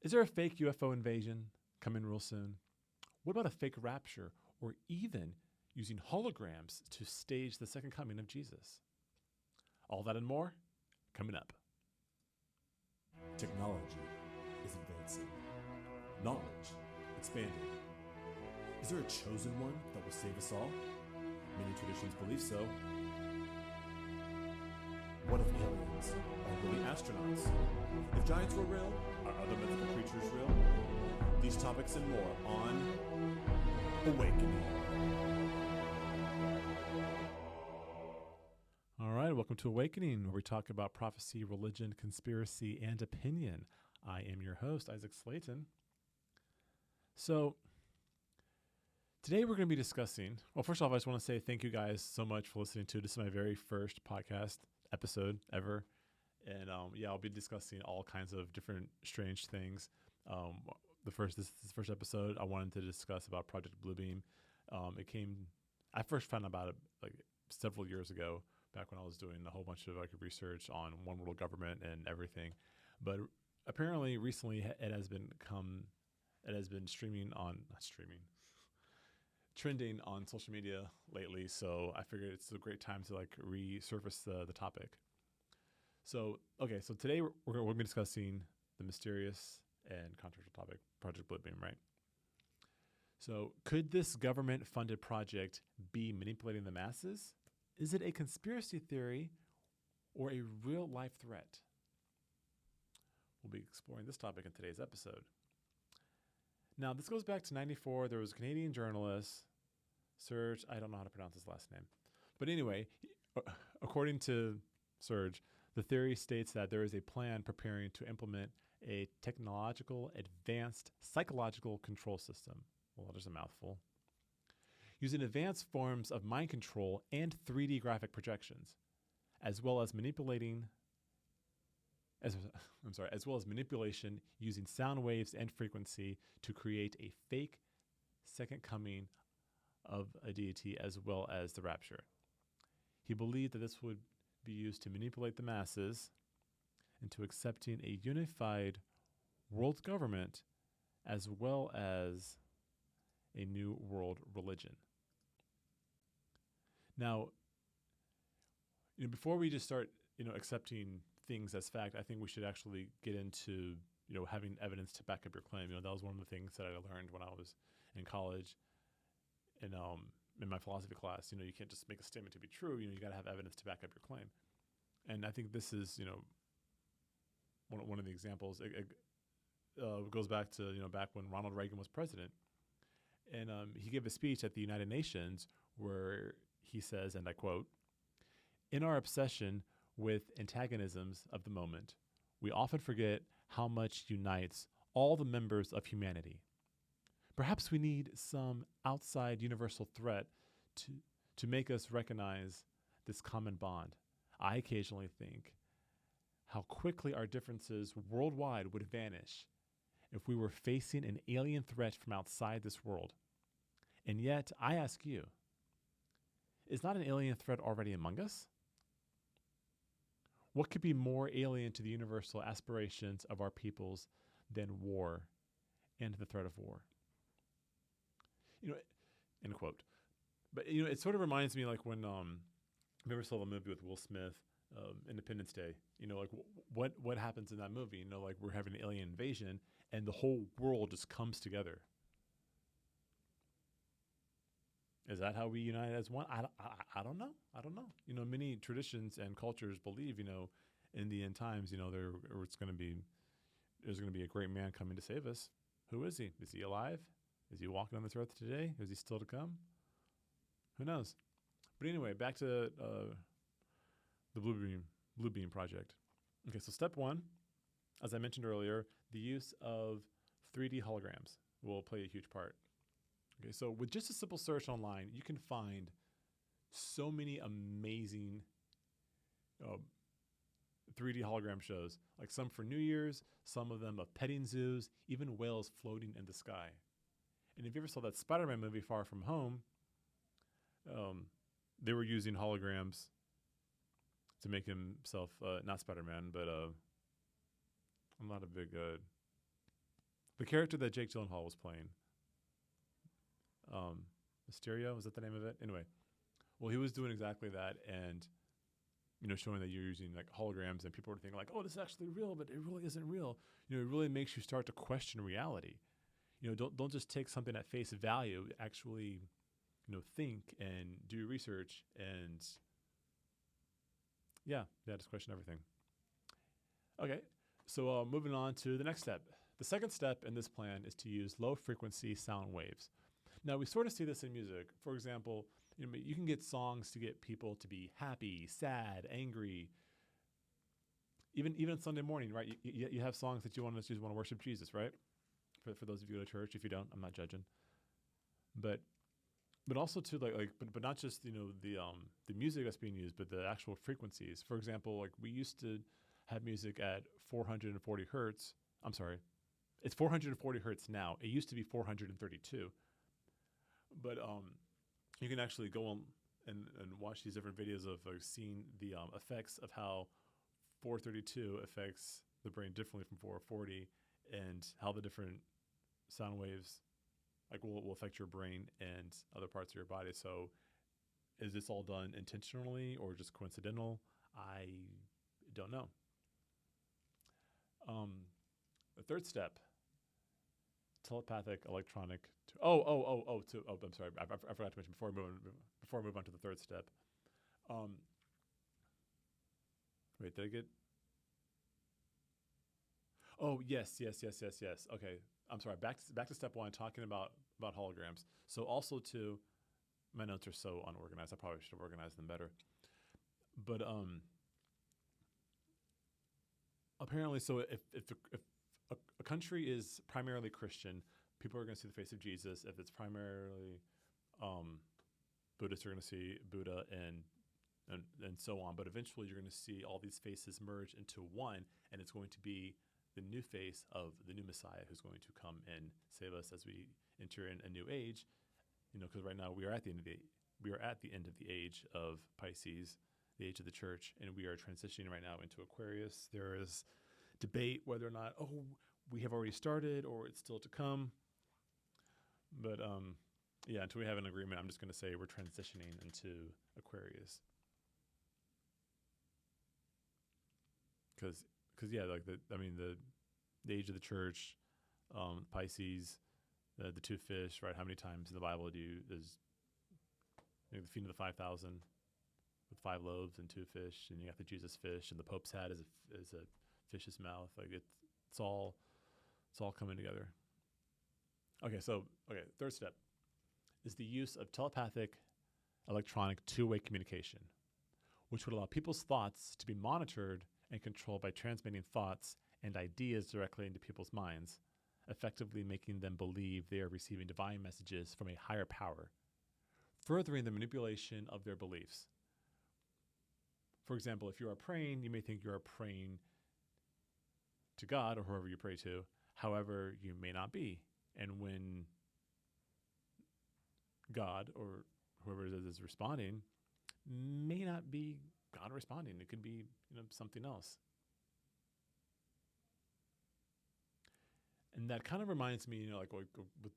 Is there a fake UFO invasion coming real soon? What about a fake rapture or even using holograms to stage the second coming of Jesus? All that and more coming up. Technology is advancing. Knowledge expanding. Is there a chosen one that will save us all? Many traditions believe so. What if aliens are really astronauts? If giants were real, are other mythical creatures real? These topics and more on Awakening. All right, welcome to Awakening, where we talk about prophecy, religion, conspiracy, and opinion. I am your host, Isaac Slayton. So, today we're going to be discussing, well, first off, I just want to say thank you guys so much for listening to this. Is my very first podcast episode ever. And I'll be discussing all kinds of different strange things. This is the first episode I wanted to discuss about Project Bluebeam. I first found out about it like several years ago, back when I was doing a whole bunch of research on one world government and everything. But apparently recently it has been trending on social media lately. So I figured it's a great time to resurface the topic. So today we're going to be discussing the mysterious and controversial topic, Project Bluebeam, right? So could this government-funded project be manipulating the masses? Is it a conspiracy theory or a real-life threat? We'll be exploring this topic in today's episode. Now, this goes back to 1994. There was a Canadian journalist, Serge, I don't know how to pronounce his last name. But anyway, according to Serge, the theory states that there is a plan preparing to implement a technological, advanced psychological control system. Well, there's a mouthful. Using advanced forms of mind control and 3D graphic projections, as well as manipulation using sound waves and frequency to create a fake second coming of a deity, as well as the rapture. He believed that this would be used to manipulate the masses into accepting a unified world government, as well as a new world religion. Now, before we just start, accepting things as fact, I think we should actually get into, having evidence to back up your claim. That was one of the things that I learned when I was in college, and in my philosophy class. You can't just make a statement to be true. You got to have evidence to back up your claim. And I think this is, one of the examples. It goes back to, back when Ronald Reagan was president. And he gave a speech at the United Nations where he says, and I quote, "In our obsession with antagonisms of the moment, we often forget how much unites all the members of humanity. Perhaps we need some outside universal threat to make us recognize this common bond. I occasionally think how quickly our differences worldwide would vanish if we were facing an alien threat from outside this world. And yet, I ask you, is not an alien threat already among us? What could be more alien to the universal aspirations of our peoples than war and the threat of war?" End quote. But, it sort of reminds me like when, I remember saw the movie with Will Smith, Independence Day. What happens in that movie? We're having an alien invasion and the whole world just comes together. Is that how we unite as one? I don't know. I don't know. Many traditions and cultures believe, in the end times, there's going to be a great man coming to save us. Who is he? Is he alive? Is he walking on this earth today? Is he still to come? Who knows? But anyway, back to the Bluebeam project. Okay, so step one, as I mentioned earlier, the use of 3D holograms will play a huge part. Okay, so with just a simple search online, you can find so many amazing 3D hologram shows, like some for New Year's, some of them of petting zoos, even whales floating in the sky. And if you ever saw that Spider-Man movie, Far From Home, they were using holograms to make himself, not Spider-Man, but I'm not a big The character that Jake Gyllenhaal was playing, Mysterio, is that the name of it? Anyway, well, he was doing exactly that, and showing that you're using like holograms, and people are thinking like, oh, this is actually real, but it really isn't real. It really makes you start to question reality. Don't just take something at face value. Actually, think and do your research, and just question everything. Okay, so moving on to the next step. The second step in this plan is to use low-frequency sound waves. Now, we sort of see this in music. For example, you can get songs to get people to be happy, sad, angry. Even on Sunday morning, right? You have songs that you want to worship Jesus, right? For those of you who go to church. If you don't, I'm not judging. But also to but not just the music that's being used, but the actual frequencies. For example, like we used to have music at 440 hertz. I'm sorry, it's 440 hertz now. It used to be 432. But you can actually go on and watch these different videos of seeing the effects of how 432 affects the brain differently from 440, and how the different sound waves will affect your brain and other parts of your body. So is this all done intentionally or just coincidental? I don't know. The third step, telepathic electronic. I'm sorry. I forgot to mention before I move on to the third step. Wait, did I get? Oh, yes. Okay. I'm sorry. Back to step one, talking about holograms. So also too, my notes are so unorganized. I probably should have organized them better. But apparently, so if a country is primarily Christian, people are going to see the face of Jesus. If it's primarily Buddhists, are going to see Buddha and so on. But eventually, you're going to see all these faces merge into one, and it's going to be the new face of the new Messiah who's going to come and save us as we enter in a new age. Because right now we are at the end of the age of Pisces, the age of the church, and we are transitioning right now into Aquarius. There is debate whether or not we have already started or it's still to come. But until we have an agreement, I'm just going to say we're transitioning into Aquarius. Because the age of the church, Pisces, the two fish, right? How many times in the Bible is the feeding of the 5,000 with 5 loaves and 2 fish, and you got the Jesus fish, and the Pope's hat is a fish's mouth. Like it's all coming together. Okay, third step is the use of telepathic electronic two-way communication, which would allow people's thoughts to be monitored and controlled by transmitting thoughts and ideas directly into people's minds, effectively making them believe they are receiving divine messages from a higher power, furthering the manipulation of their beliefs. For example, if you are praying, you may think you are praying to God or whoever you pray to. However, you may not be. And when God or whoever it is responding, may not be God responding. It could be something else. And that kind of reminds me, with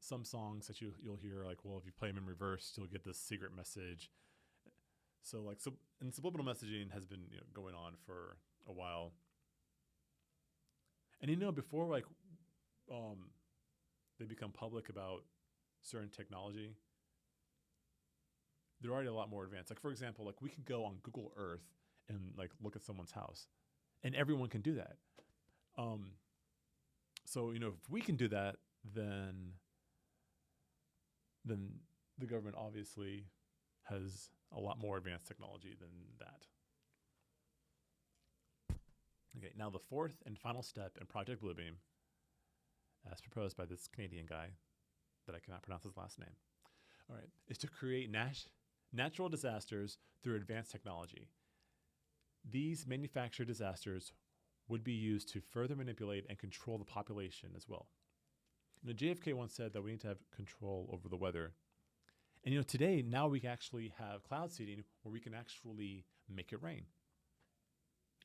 some songs that you'll hear, if you play them in reverse, you'll get this secret message. So and subliminal messaging has been going on for a while. And before they become public about certain technology, they're already a lot more advanced. For example, we can go on Google Earth and look at someone's house, and everyone can do that. So if we can do that, then the government obviously has a lot more advanced technology than that. Okay, now the fourth and final step in Project Bluebeam, as proposed by this Canadian guy that I cannot pronounce his last name, all right, is to create natural disasters through advanced technology. These manufactured disasters would be used to further manipulate and control the population as well. JFK once said that we need to have control over the weather. And today, now we actually have cloud seeding where we can actually make it rain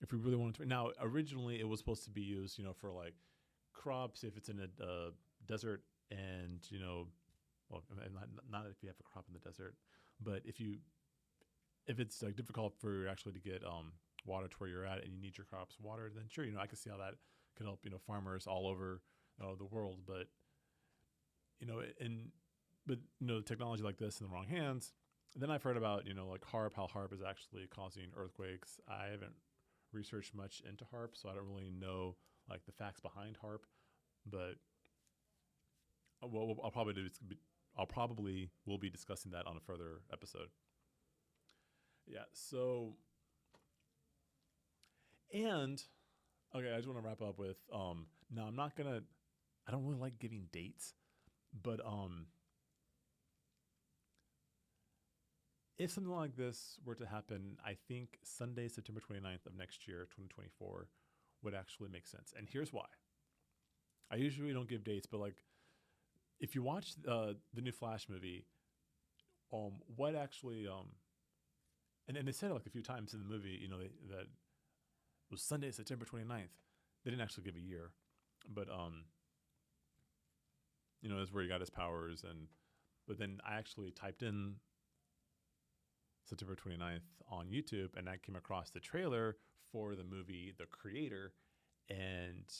if we really wanted to. Now, originally it was supposed to be used, for crop, say if it's in a desert, and well, not if you have a crop in the desert, but if it's like difficult for actually to get water to where you're at, and you need your crops watered, then sure, I can see how that could help farmers all over the world. But technology like this in the wrong hands. Then I've heard about like HAARP, how HAARP is actually causing earthquakes. I haven't researched much into HAARP, so I don't really know like the facts behind HAARP. But I'll probably will be discussing that on a further episode. Yeah. So, and okay, I just want to wrap up with now I don't really like giving dates, but if something like this were to happen, I think Sunday, September 29th of next year, 2024, would actually make sense. And here's why. I usually don't give dates, but like if you watch the new Flash movie, what actually and they said it like a few times in the movie, that it was Sunday, September 29th. They didn't actually give a year, but that's where he got his powers. But then I actually typed in September 29th on YouTube, and I came across the trailer for the movie The Creator, and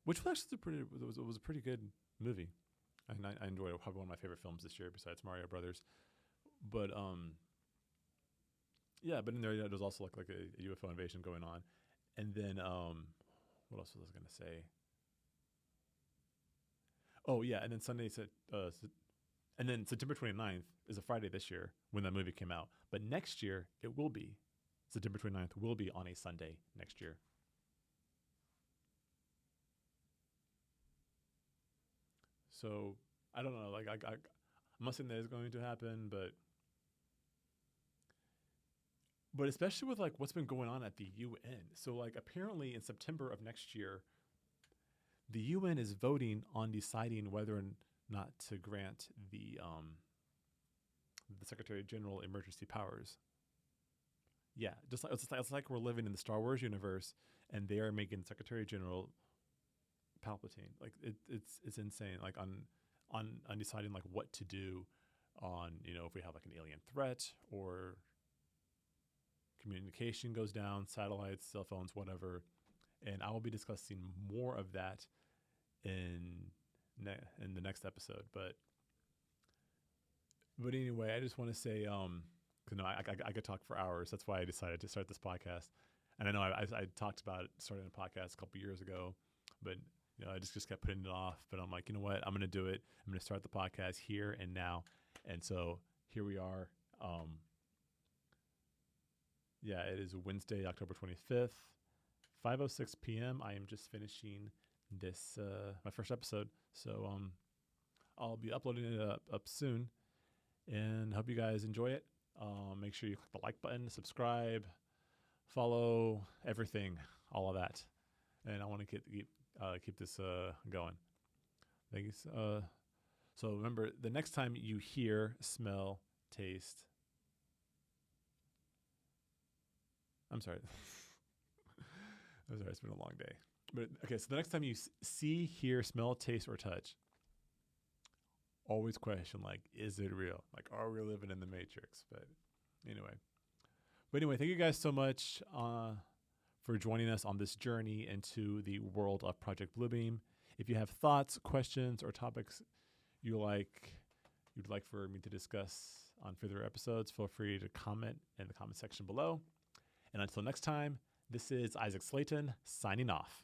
which was actually it was a pretty good movie. And I enjoyed it. Probably one of my favorite films this year besides Mario Brothers. But yeah, but in there there's also like a UFO invasion going on. And then what else was I going to say? Oh yeah, and then and then September 29th is a Friday this year when that movie came out. But next year it will be September 29th will be on a Sunday next year. So I don't know. Like I'm not saying that is going to happen, but especially with like what's been going on at the UN. So like apparently in September of next year, the UN is voting on deciding whether or not to grant the Secretary General emergency powers. Yeah, it's like we're living in the Star Wars universe, and they are making Secretary General Palpatine. Like it's insane. Like on deciding like what to do on if we have like an alien threat or communication goes down, satellites, cell phones, whatever. And I will be discussing more of that in the next episode. But anyway, I just want to say, I could talk for hours. That's why I decided to start this podcast. And I know I talked about starting a podcast a couple years ago, but I just kept putting it off. But I'm like, you know what? I'm going to do it. I'm going to start the podcast here and now. And so here we are. Yeah, it is Wednesday, October 25th, 5:06 p.m. I am just finishing this my first episode, so I'll be uploading it up soon, and hope you guys enjoy it. Make sure you click the like button, subscribe, follow, everything, all of that, and I want to keep this going. Thanks. So remember, the next time you hear, smell, taste. I'm sorry. I'm sorry, it's been a long day. But okay, so the next time you see, hear, smell, taste, or touch, always question, like, is it real? Like, are we living in the Matrix? But anyway, thank you guys so much for joining us on this journey into the world of Project Bluebeam. If you have thoughts, questions, or topics you'd like for me to discuss on further episodes, feel free to comment in the comment section below. And until next time, this is Isaac Slayton signing off.